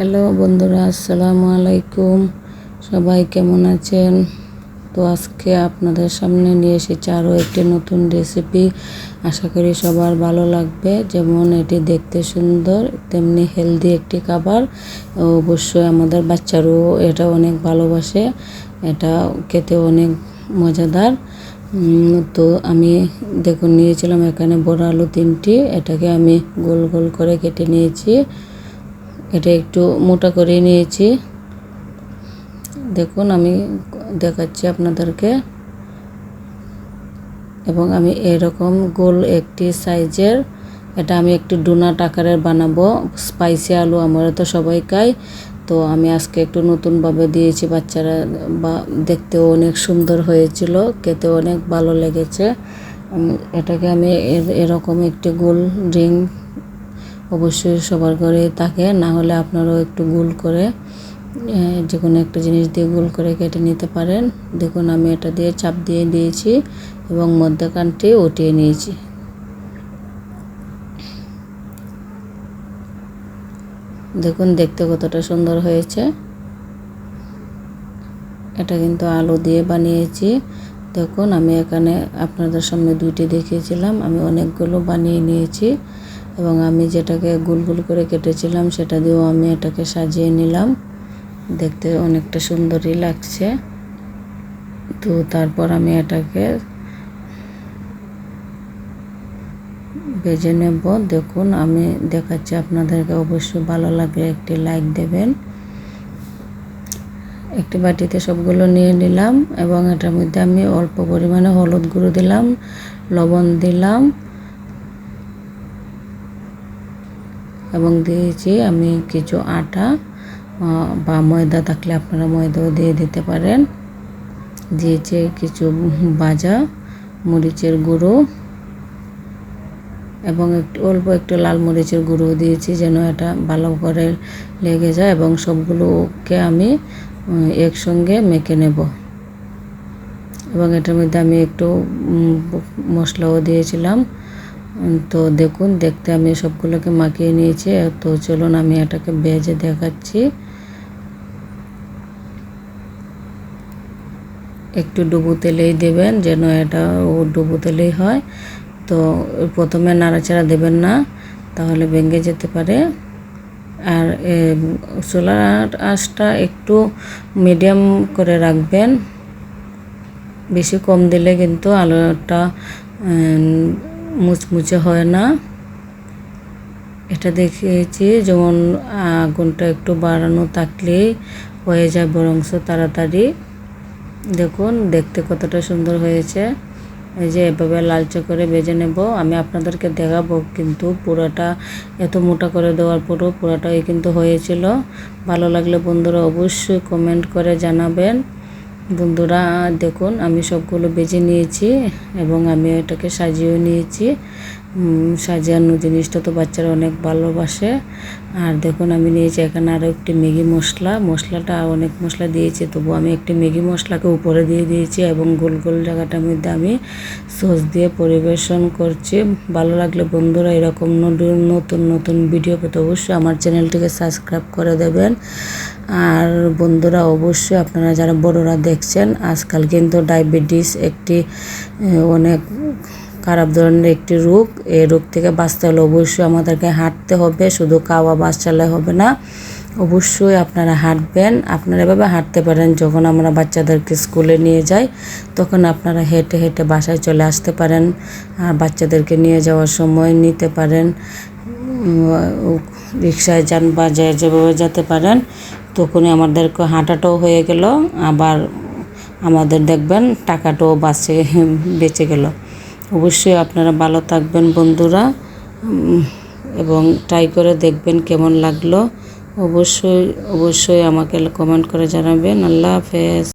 Hello বন্ধুরা, আসসালামু আলাইকুম। সবাই কেমন আছেন? তো আজকে আপনাদের সামনে নিয়ে এসেছি আরও একটি নতুন রেসিপি। আশা করি সবার ভালো লাগবে। যেমন এটি দেখতে সুন্দর, তেমনি হেলদি একটি খাবার। অবশ্যই আমাদের বাচ্চারাও এটা অনেক ভালোবাসে। এটা খেতে অনেক মজাদার। তো আমি দেখুন নিয়েছিলাম এখানে বড় আলু 3টি। এটাকে আমি গোল গোল করে কেটে নিয়েছি। এটা একটু মোটা করে নিয়েছি। দেখুন আমি দেখাচ্ছি আপনাদেরকে। এবং আমি এরকম গোল একটি সাইজের, এটা আমি একটু ডোনাট আকারের বানাবো। স্পাইসি আলু আমরা তো সবাই খাই, তো আমি আজকে একটু নতুনভাবে দিয়েছি। বাচ্চারা দেখতেও অনেক সুন্দর হয়েছিল, খেতে অনেক ভালো লেগেছে। এটাকে আমি এরকম একটি গোল রিং, অবশ্যই সবার ঘরে থাকে, না হলে আপনারাও একটু গোল করে যে কোনো একটা জিনিস দিয়ে গোল করে কেটে নিতে পারেন। দেখুন আমি এটা দিয়ে চাপ দিয়ে দিয়েছি এবং মধ্যখানটি উঠিয়ে নিয়েছি। দেখুন দেখতে কতটা সুন্দর হয়েছে। এটা কিন্তু আলু দিয়ে বানিয়েছি। দেখুন আমি এখানে আপনাদের সামনে 2টি দেখিয়েছিলাম, আমি অনেকগুলো বানিয়ে নিয়েছি। এবং আমি যেটাকে গোল গোল করে কেটেছিলাম সেটা দিয়েও আমি এটাকে সাজিয়ে নিলাম। দেখতে অনেকটা সুন্দরই লাগছে। তো তারপর আমি এটাকে ভেজে নেব। দেখুন আমি দেখাচ্ছি আপনাদেরকে, অবশ্যই ভালো লাগলে একটি লাইক দেবেন। একটি বাটিতে সবগুলো নিয়ে নিলাম এবং এটার মধ্যে আমি অল্প পরিমাণে হলুদ গুঁড়ো দিলাম, লবণ দিলাম এবং দিয়েছি আমি কিছু আটা বা ময়দা থাকলে আপনারা ময়দাও দিয়ে দিতে পারেন। দিয়েছি কিছু ভাজা মরিচের গুঁড়ো এবং অল্প একটু লাল মরিচের গুঁড়ো দিয়েছি, যেন এটা ভালো করে লেগে যায়। এবং সবগুলোকে আমি একসঙ্গে মেখে নেব। এবং এটার মধ্যে আমি একটু মশলাও দিয়েছিলাম। তো দেখুন দেখতে আমি সবগুলোকে মাখিয়ে নিয়েছি। তো চলুন আমি এটাকে ভেজে দেখাচ্ছি। একটু ডুবো তেলেই দেবেন, যেন এটা ডুবো তেলেই হয়। তো প্রথমে নাড়াচাড়া দেবেন না, তাহলে ভেঙে যেতে পারে। আর চুলার আঁচটা একটু মিডিয়াম করে রাখবেন। বেশি কম দিলে কিন্তু আলুটা মুচমুচে হয় না। এটা দেখিয়েছি, যেমন আগুনটা একটু বাড়ানো থাকলেই হয়ে যায় বরংস তাড়াতাড়ি। দেখুন দেখতে কতটা সুন্দর হয়েছে। এই যে এভাবে লালচে করে ভেজে নেব। আমি আপনাদেরকে দেখাবো, কিন্তু পুরোটা এত মোটা করে দেওয়ার পরও পুরোটাই কিন্তু হয়েছিল। ভালো লাগলে বন্ধুরা অবশ্যই কমেন্ট করে জানাবেন। বন্ধুরা দেখুন আমি সবগুলো ভেজে নিয়েছি এবং আমি এটাকে সাজিয়েও নিয়েছি। সাজানো জিনিসটা তো বাচ্চারা অনেক ভালোবাসে। আর দেখুন আমি নিয়েছি এখানে আরও একটি ম্যাগি মশলাটা অনেক মশলা দিয়েছি, তবু আমি একটি ম্যাগি মশলাকে উপরে দিয়ে দিয়েছি এবং গোল গোল জায়গাটার মধ্যে আমি সস দিয়ে পরিবেশন করছি। ভালো লাগলে বন্ধুরা এরকম নতুন নতুন ভিডিও পেতে অবশ্যই আমার চ্যানেলটিকে সাবস্ক্রাইব করে দেবেন। আর বন্ধুরা অবশ্যই আপনারা যারা বড়রা দেখছেন, আজকাল কিন্তু ডায়াবেটিস একটি অনেক খারাপ ধরনের একটি রোগ। এই রোগ থেকে বাঁচতে হলে অবশ্যই আমাদেরকে হাঁটতে হবে, শুধু খাওয়া বাঁচালে হবে না। অবশ্যই আপনারা হাঁটবেন। আপনারা এভাবে হাঁটতে পারেন, যখন আমরা বাচ্চাদেরকে স্কুলে নিয়ে যাই তখন আপনারা হেঁটে হেঁটে বাসায় চলে আসতে পারেন। আর বাচ্চাদেরকে নিয়ে যাওয়ার সময় নিতে পারেন, রিক্সায় যান বা যেভাবে যেতে পারেন। তখনই আমাদেরকে হাঁটাটাও হয়ে গেল, আবার আমাদের দেখবেন টাকাটাও বেঁচে গেল। অবশ্যই আপনারা ভালো থাকবেন বন্ধুরা, এবং ট্রাই করে দেখবেন কেমন লাগলো। অবশ্যই আমাকে কমেন্ট করে জানাবেন। আল্লাহ হাফেজ।